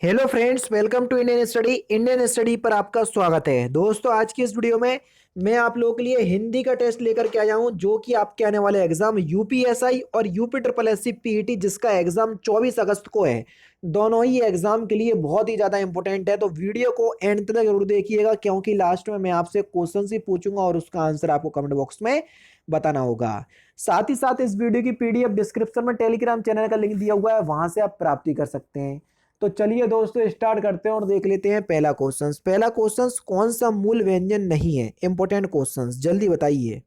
Hello friends, welcome to Indian study पर आपका स्वागत है। दोस्तों, आज की इस वीडियो में मैं आप लोगों के लिए हिंदी का टेस्ट लेकर के आया हूं, जो कि आपके आने वाले एग्जाम यूपीएसआई और यूपी ट्रिपल एससी पीईटी, जिसका एग्जाम 24 अगस्त को है। दोनों ही एग्जाम के लिए बहुत ही ज़्यादा इंपॉर्टेंट है, तो वीडियो को एंड तक जरूर देखिएगा, क्योंकि लास्ट में मैं आपसे क्वेश्चन ही पूछूंगा और उसका आंसर आपको कमेंट बॉक्स में बताना होगा। साथ ही साथ इस वीडियो की पीडीएफ डिस्क्रिप्शन में टेलीग्राम चैनल का लिंक दिया हुआ है, वहां से आप प्राप्ति कर सकते हैं। तो चलिए दोस्तों, स्टार्ट करते हैं और देख लेते हैं पहला क्वेश्चन। पहला क्वेश्चन, कौन सा मूल व्यंजन नहीं है? इंपॉर्टेंट क्वेश्चन, जल्दी बताइए।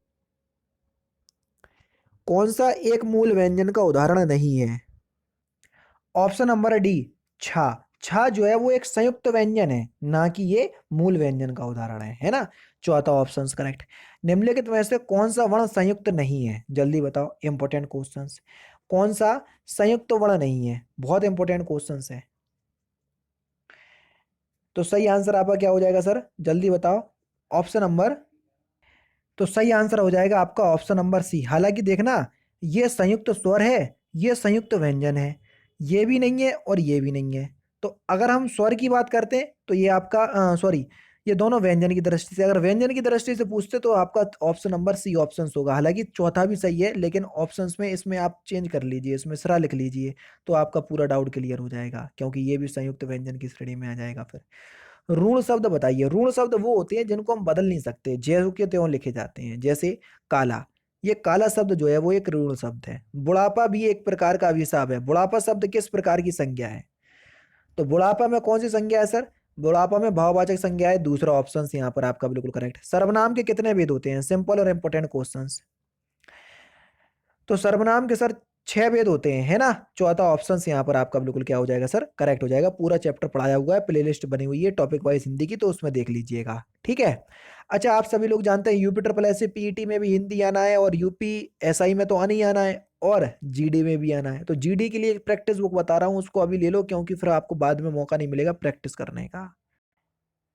कौन सा एक मूल व्यंजन का उदाहरण नहीं है? ऑप्शन नंबर डी, छा। छा जो है वो एक संयुक्त व्यंजन है, ना कि ये मूल व्यंजन का उदाहरण है ना। चौथा ऑप्शन करेक्ट। निम्नलिखित में से कौन सा वर्ण संयुक्त नहीं है? जल्दी बताओ, इंपॉर्टेंट क्वेश्चन। कौन सा संयुक्त वर्ण नहीं है? बहुत इंपॉर्टेंट क्वेश्चन है। तो सही आंसर आपका क्या हो जाएगा सर? जल्दी बताओ। ऑप्शन नंबर, तो सही आंसर हो जाएगा आपका ऑप्शन नंबर सी। हालांकि देखना, ये संयुक्त स्वर है, ये संयुक्त व्यंजन है, ये भी नहीं है और ये भी नहीं है। तो अगर हम स्वर की बात करते हैं तो ये आपका सॉरी, ये दोनों व्यंजन की दृष्टि से, अगर व्यंजन की दृष्टि से पूछते तो आपका ऑप्शन नंबर सी ऑप्शन होगा। हालांकि चौथा भी सही है, लेकिन ऑप्शंस में इसमें आप चेंज कर लीजिए, इसमें सरा लिख लीजिए, तो आपका पूरा डाउट क्लियर हो जाएगा, क्योंकि ये भी संयुक्त व्यंजन की श्रेणी में आ जाएगा। फिर ऋण शब्द बताइए। ऋण शब्द वो होते हैं जिनको हम बदल नहीं सकते, ज्यों के त्यों लिखे जाते हैं। जैसे काला, ये काला शब्द जो है वो एक ऋण शब्द है। बुढ़ापा भी एक प्रकार का अभिशाप है। बुढ़ापा शब्द किस प्रकार की संज्ञा है? तो बुढ़ापा में कौन सी संज्ञा है सर? बुढ़ापा में भाववाचक संज्ञा है। दूसरा ऑप्शन यहाँ पर आपका बिल्कुल करेक्ट। सर्वनाम के कितने भेद होते हैं? सिंपल और इंपोर्टेंट क्वेश्चन। तो सर्वनाम के सर 6 भेद होते हैं, है ना। चौथा ऑप्शन यहाँ पर आपका बिल्कुल क्या हो जाएगा सर? करेक्ट हो जाएगा। पूरा चैप्टर पढ़ाया हुआ है, प्लेलिस्ट बनी हुई है टॉपिक वाइज हिंदी की, तो उसमें देख लीजिएगा, ठीक है। अच्छा, आप सभी लोग जानते हैं यूपी ट्रिपल एस पीईटी में भी हिंदी आना है, और यूपी एसआई में तो आना ही आना है, और जीडी में भी आना है। तो जीडी के लिए एक प्रैक्टिस बुक बता रहा हूँ, उसको अभी ले लो, क्योंकि फिर आपको बाद में मौका नहीं मिलेगा प्रैक्टिस करने का।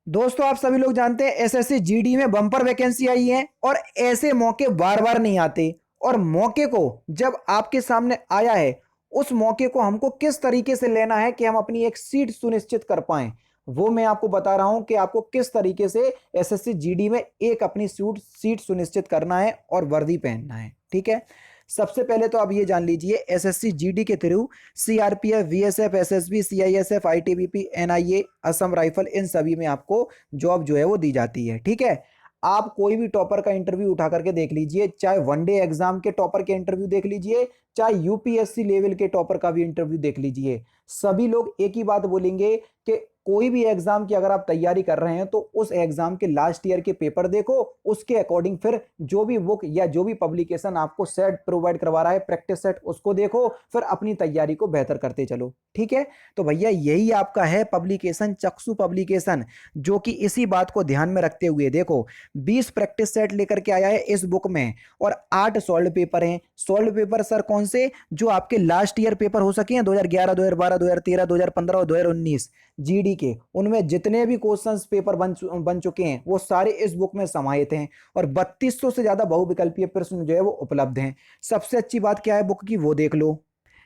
दोस्तों, आप सभी लोग जानते हैं एसएससी जीडी में बम्पर वैकेंसी आई है, और ऐसे मौके बार बार नहीं आते। और मौके को जब आपके सामने आया है, उस मौके को हमको किस तरीके से लेना है कि हम अपनी एक सीट सुनिश्चित कर पाए, वो मैं आपको बता रहा हूं कि आपको किस तरीके से एसएससी जीडी में एक अपनी सीट सुनिश्चित करना है और वर्दी पहनना है, ठीक है। सबसे पहले तो आप ये जान लीजिए, एसएससी जीडी के through CRPF, BSF, SSB, CISF, ITBP, NIA, Assam rifle, इन सभी में आपको जॉब जो है वो दी जाती है, ठीक है। आप कोई भी टॉपर का इंटरव्यू उठा करके देख लीजिए, चाहे वनडे एग्जाम के टॉपर के इंटरव्यू देख लीजिए, चाहे यूपीएससी लेवल के टॉपर का भी इंटरव्यू देख लीजिए, सभी लोग एक ही बात बोलेंगे कि कोई भी एग्जाम की अगर आप तैयारी कर रहे हैं तो उस एग्जाम के लास्ट ईयर के पेपर देखो, उसके अकॉर्डिंग फिर जो भी बुक या जो भी पब्लिकेशन आपको सेट प्रोवाइड करवा रहा है, प्रैक्टिस सेट, उसको देखो, फिर अपनी तैयारी को बेहतर करते चलो, ठीक है। तो भैया यही आपका है पब्लिकेशन, चक्षु पब्लिकेशन, जो कि इसी बात को ध्यान में रखते हुए देखो 20 प्रैक्टिस सेट लेकर के आया है इस बुक में, और 8 सॉल्व पेपर हैं। सॉल्व पेपर सर कौन से? जो आपके लास्ट ईयर पेपर हो सके हैं, 2011, 2012, 2013, 2015 और 2019 जीडी के, उनमें जितने भी क्वेश्चंस पेपर बन चुके हैं वो सारे इस बुक में समाहित हैं, और 3200 से ज्यादा बहुविकल्पीय प्रश्न जो है वो उपलब्ध हैं। सबसे अच्छी बात क्या है बुक की, वो देख लो।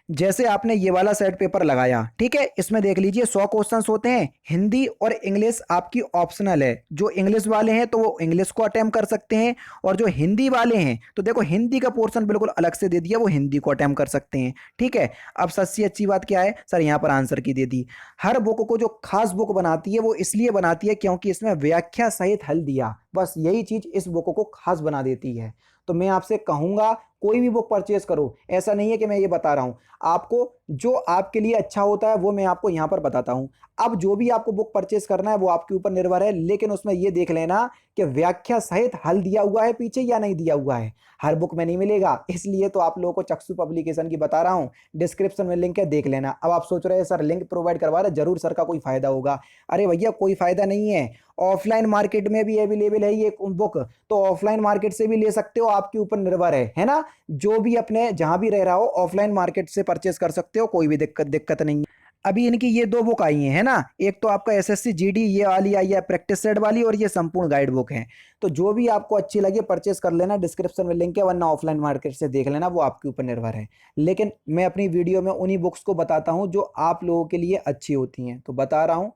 जैसे आपने ये वाला सेट पेपर लगाया, ठीक है, इसमें देख लीजिए 100 क्वेश्चंस होते हैं। हिंदी और इंग्लिश आपकी ऑप्शनल है। जो इंग्लिश वाले हैं तो वो इंग्लिश को अटेम्प्ट कर सकते हैं, और जो हिंदी वाले हैं तो देखो हिंदी का पोर्शन बिल्कुल अलग से दे दिया, वो हिंदी को अटेम्प्ट कर सकते हैं, ठीक है। अब सबसे अच्छी बात क्या है सर, यहाँ पर आंसर की दे दी। हर बुक को जो खास बुक बनाती है वो इसलिए बनाती है क्योंकि इसमें व्याख्या सहित हल दिया, बस यही चीज इस बुक को खास बना देती है। तो मैं आपसे कहूंगा कोई भी बुक परचेज करो, ऐसा नहीं है कि मैं ये बता रहा हूं, आपको जो आपके लिए अच्छा होता है वो मैं आपको यहां पर बताता हूं। अब जो भी आपको बुक परचेज करना है वो आपके ऊपर निर्भर है, लेकिन उसमें ये देख लेना कि व्याख्या सहित हल दिया हुआ है पीछे या नहीं दिया हुआ है। हर बुक में नहीं मिलेगा, इसलिए तो आप लोगों को चक्षु पब्लिकेशन की बता रहा हूं, डिस्क्रिप्शन में लिंक है, देख लेना। अब आप सोच रहे हैं सर लिंक प्रोवाइड करवा रहे, जरूर सर का कोई फायदा होगा। अरे भैया कोई फायदा नहीं है, ऑफलाइन मार्केट में भी अवेलेबल है ये बुक, तो ऑफलाइन मार्केट से भी ले सकते हो, आपके ऊपर निर्भर है ना। जो भी अपने जहां भी रह रहा हो ऑफलाइन मार्केट से परचेस कर सकते हो, कोई भी दिक्कत नहीं है। अभी इनकी ये दो बुक आई हैं, है ना, एक तो आपका एसएससी जीडी ये वाली आई है प्रैक्टिस सेट वाली, और ये संपूर्ण गाइड बुक है। तो जो भी आपको अच्छी लगे परचेस कर लेना, डिस्क्रिप्शन में लिंक है, वरना ऑफलाइन मार्केट से देख लेना, वो आपके ऊपर निर्भर है। लेकिन मैं अपनी वीडियो में उन्हीं बुक्स को बताता हूँ जो आप लोगों के लिए अच्छी होती हैं, तो बता रहा हूँ।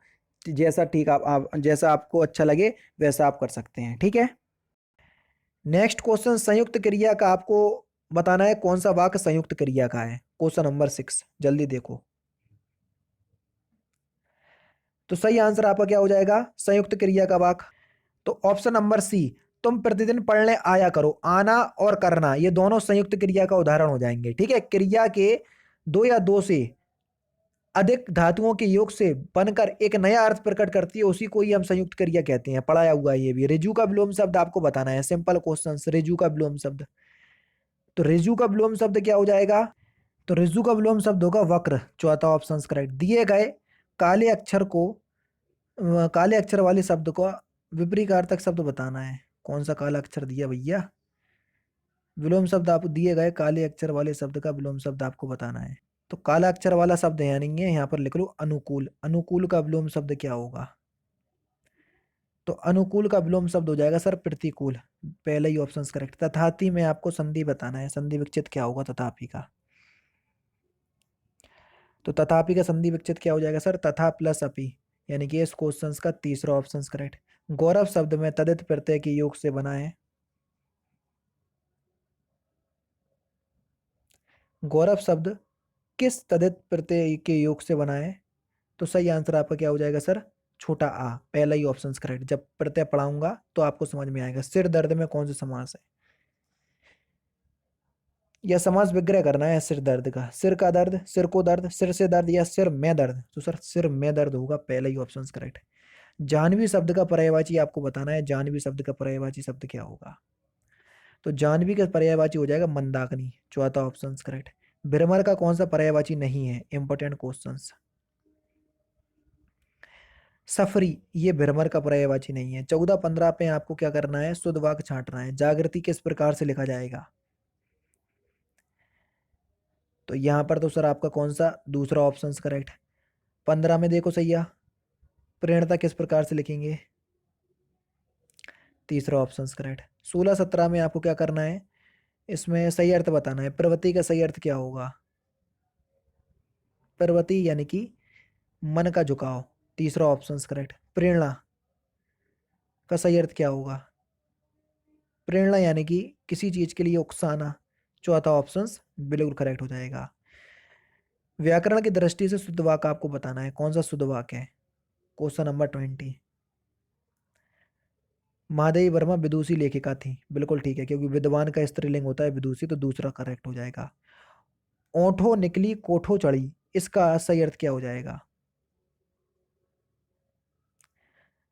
जैसा ठीक आप जैसा आपको अच्छा लगे वैसा आप कर सकते हैं, ठीक है। नेक्स्ट क्वेश्चन, संयुक्त क्रिया का आपको बताना है कौन सा वाक्य संयुक्त क्रिया का है। क्वेश्चन नंबर 6, जल्दी देखो। तो सही आंसर आपका क्या हो जाएगा, संयुक्त क्रिया का वाक्य। तो ऑप्शन नंबर सी, तुम प्रतिदिन पढ़ने आया करो। आना और करना ये दोनों संयुक्त क्रिया का उदाहरण हो जाएंगे, ठीक है। क्रिया के दो या दो से अधिक धातुओं के योग से बनकर एक नया अर्थ प्रकट करती है, उसी को ही हम संयुक्त क्रिया कहते हैं। पढ़ाया हुआ है ये भी। रिजु का विलोम शब्द आपको बताना है, सिंपल क्वेश्चन। रिजु का विलोम शब्द, तो रिजु का विलोम शब्द क्या हो जाएगा। तो रिजु का विलोम शब्द होगा वक्र, चौथा ऑप्शन करेक्ट। दिए गए काले अक्षर को काले अक्षर वाले शब्द को विपरीतार्थक शब्द बताना है। कौन सा काला अक्षर दिया भैया, विलोम शब्द आप दिए गए काले अक्षर वाले शब्द का विलोम शब्द आपको बताना है। तो काला अक्षर वाला शब्द है नहीं है, यहाँ पर लिख लो अनुकूल। अनुकूल का विलोम शब्द क्या होगा। तो अनुकूल का विलोम शब्द हो जाएगा सर प्रतिकूल, पहले ही ऑप्शन करेक्ट। तथापि में आपको संधि बताना है, संधि विच्छेद क्या होगा तथापि का। तो तथापि का संधि विच्छेद क्या हो जाएगा सर, तथा प्लस अपि, यानी कि इस क्वेश्चन का तीसरा ऑप्शन करेक्ट। गौरव शब्द में तदित प्रत्यय के योग से बना है। गौरव शब्द किस तदित प्रत्यय के योग से बना है। तो सही आंसर आपका क्या हो जाएगा सर, छोटा आ, पहला ही ऑप्शन करेक्ट। जब प्रत्यय पढ़ाऊंगा तो आपको समझ में आएगा। सिर दर्द में कौन सा समास है, या समास विग्रह करना है सिर दर्द का। सिर का दर्द, सिर को दर्द, सिर से दर्द, या सिर में दर्द। तो सर सिर में दर्द होगा, पहला ही ऑप्शन करेक्ट। जानवी शब्द का पर्यायवाची आपको बताना है। जानवी शब्द का पर्यायवाची शब्द क्या होगा। तो जानवी का पर्यायवाची हो जाएगा मंदाकिनी, चौथा ऑप्शन करेक्ट। भ्रमर का कौन सा पर्यायवाची नहीं है, इंपॉर्टेंट क्वेश्चन। सफरी ये भ्रमर का पर्यायवाची नहीं है। 14-15 पे आपको क्या करना है, शुद्ध वाक्य छांटना है। जागृति किस प्रकार से लिखा जाएगा। तो यहां पर तो सर आपका कौन सा दूसरा ऑप्शन करेक्ट। 15 में देखो सैया, प्रेरणता किस प्रकार से लिखेंगे, तीसरा ऑप्शन करेक्ट। 16-17 में आपको क्या करना है, इसमें सही अर्थ बताना है। प्रवृत्ति का सही अर्थ क्या होगा। प्रवृत्ति यानी कि मन का झुकाव, तीसरा ऑप्शन करेक्ट। प्रेरणा का सही अर्थ क्या होगा। प्रेरणा यानी कि किसी चीज के लिए उकसाना, चौथा ऑप्शन बिल्कुल करेक्ट हो जाएगा। व्याकरण की दृष्टि से शुद्ध वाक्य आपको बताना है, कौन सा शुद्ध वाक्य है। Question number 20। महादेवी वर्मा विदुषी लेखिका थी, बिल्कुल ठीक है, क्योंकि विद्वान का स्त्रीलिंग होता है विदुषी, तो दूसरा करेक्ट हो जाएगा। ओंठो निकली कोठो चढ़ी, इसका सही अर्थ क्या हो जाएगा।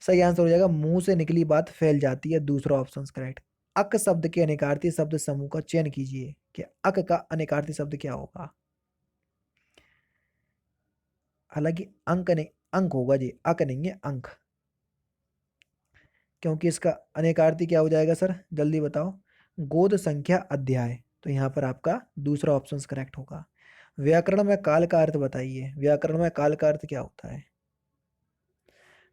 सही आंसर हो जाएगा मुंह से निकली बात फैल जाती है, दूसरा ऑप्शन करेक्ट। अक शब्द के अनेकार्थी शब्द समूह का चयन कीजिए कि अक का अनेकार्थी शब्द क्या होगा। हालांकि अंक नहीं, अंक होगा जी, अक नहीं है अंक, क्योंकि इसका अनेकार्थी क्या हो जाएगा सर, जल्दी बताओ। गोद संख्या अध्याय, तो यहाँ पर आपका दूसरा ऑप्शन करेक्ट होगा। व्याकरण में काल का अर्थ बताइए। व्याकरण में काल का अर्थ क्या होता है।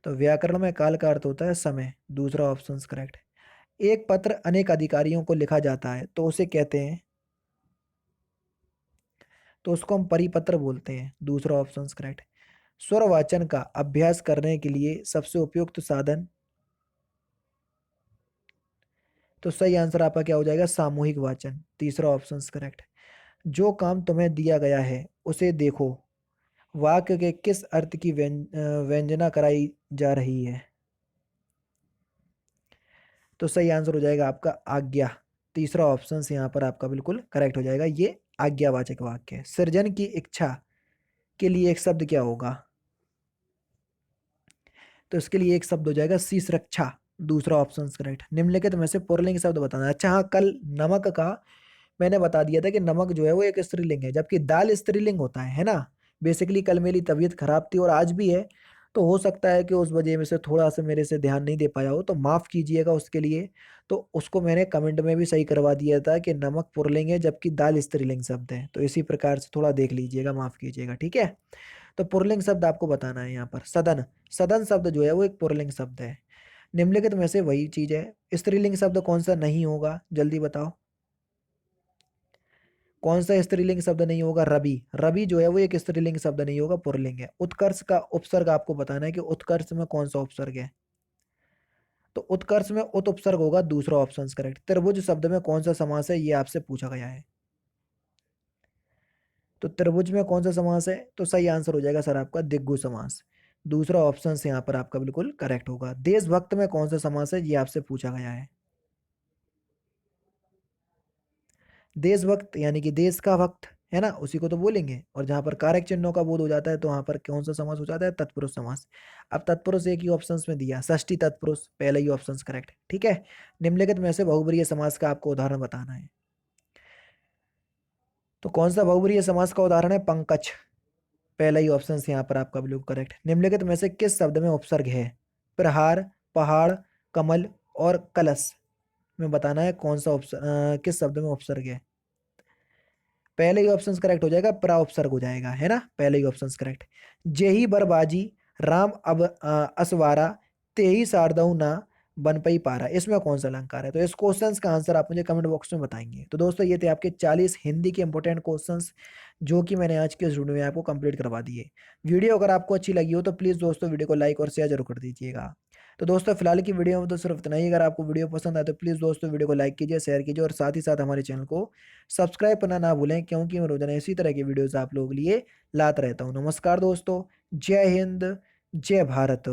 तो व्याकरण में काल का अर्थ होता है समय, दूसरा ऑप्शन करेक्ट। एक पत्र अनेक अधिकारियों को लिखा जाता है तो उसे कहते हैं, तो उसको हम परिपत्र बोलते हैं, दूसरा ऑप्शन करेक्ट। स्वर वाचन का अभ्यास करने के लिए सबसे उपयुक्त साधन, तो सही आंसर आपका क्या हो जाएगा, सामूहिक वाचन, तीसरा ऑप्शन करेक्ट। जो काम तुम्हें दिया गया है उसे देखो, वाक्य के किस अर्थ की व्यंजना कराई जा रही है। तो सही आंसर हो जाएगा आपका आज्ञा, तीसरा ऑप्शन यहाँ पर आपका बिल्कुल करेक्ट हो जाएगा। ये आज्ञावाचक वाक्य है। सृजन की इच्छा के लिए एक शब्द क्या होगा। तो इसके लिए एक शब्द हो जाएगा शीश रक्षा, दूसरा ऑप्शन करेक्ट। निम्नलिखित में से पुल्लिंग शब्द बताना। अच्छा हाँ, कल नमक का मैंने बता दिया था कि नमक जो है वो एक स्त्रीलिंग है, जबकि दाल स्त्रीलिंग होता है ना। बेसिकली कल मेरी तबीयत खराब थी और आज भी है, तो हो सकता है कि उस वजह में से थोड़ा सा मेरे से ध्यान नहीं दे पाया हो, तो माफ़ कीजिएगा उसके लिए। तो उसको मैंने कमेंट में भी सही करवा दिया था कि नमक पुल्लिंग है जबकि दाल स्त्रीलिंग शब्द है, तो इसी प्रकार से थोड़ा देख लीजिएगा, माफ़ कीजिएगा, ठीक है। तो पुल्लिंग शब्द आपको बताना है यहाँ पर, सदन। सदन शब्द जो है वो एक पुल्लिंग शब्द है। निम्नलिखित में से वही चीज है। स्त्रीलिंग शब्द कौन सा नहीं होगा, जल्दी बताओ। कौन सा स्त्रीलिंग शब्द नहीं होगा? रवि। रवि जो है वो एक स्त्रीलिंग शब्द नहीं होगा, पुल्लिंग है। उत्कर्ष का उपसर्ग आपको बताना है कि उत्कर्ष में कौन सा उपसर्ग है। तो उत्कर्ष में उत उपसर्ग होगा, दूसरा ऑप्शन करेक्ट। त्रिभुज शब्द में कौन सा समास है, ये आपसे पूछा गया है। तो त्रिभुज में कौन सा समास है, तो सही आंसर हो जाएगा सर आपका दिग्गु समास। दूसरा ऑप्शन से यहाँ पर आपका बिल्कुल करेक्ट होगा। देशभक्त में कौन सा समास है, ये आपसे पूछा गया है। देशभक्त यानी कि देश का भक्त, है ना, उसी को तो बोलेंगे। और जहां पर कारक चिन्हों का बोध हो जाता है तो वहां पर कौन सा समास हो जाता है, तत्पुरुष समास। अब तत्पुरुष एक ही ऑप्शन में दिया, षष्ठी तत्पुरुष, पहले ही ऑप्शन करेक्ट। ठीक है। निम्नलिखित में से बहुब्रीहि समास का आपको उदाहरण बताना है। तो कौन सा बहुब्रीहि समास का उदाहरण है, पंकज। पहला ही ऑप्शन से यहाँ पर आपका बिल्कुल करेक्ट। निम्नलिखित में से किस शब्द में उपसर्ग है? प्रहार, पहाड़, कमल और कलश में बताना है कौन सा किस शब्द में उपसर्ग है। पहले ही ऑप्शन करेक्ट हो जाएगा, प्रा उपसर्ग हो जाएगा, है ना, पहले ही ऑप्शन करेक्ट। जेही बरबाजी राम अब असवारा, तेही सारदऊ ना बन पई पारा, इसमें कौन सा अलंकार है? तो इस क्वेश्चंस का आंसर आप मुझे कमेंट बॉक्स में बताएंगे। तो दोस्तों ये थे आपके 40 हिंदी के इंपॉर्टेंट क्वेश्चंस जो कि मैंने आज के इस वीडियो में आपको कंप्लीट करवा दिए। वीडियो अगर आपको अच्छी लगी हो तो प्लीज़ दोस्तों वीडियो को लाइक और शेयर जरूर कर दीजिएगा। तो दोस्तों फिलहाल की वीडियो में तो सिर्फ इतना ही। अगर आपको वीडियो पसंद आए तो प्लीज़ दोस्तों वीडियो को लाइक कीजिए, शेयर कीजिए और साथ ही साथ हमारे चैनल को सब्सक्राइब करना ना भूलें, क्योंकि मैं रोजाना इसी तरह की वीडियोस आप लोगों के लिए लाता रहता हूँ। नमस्कार दोस्तों, जय हिंद, जय भारत।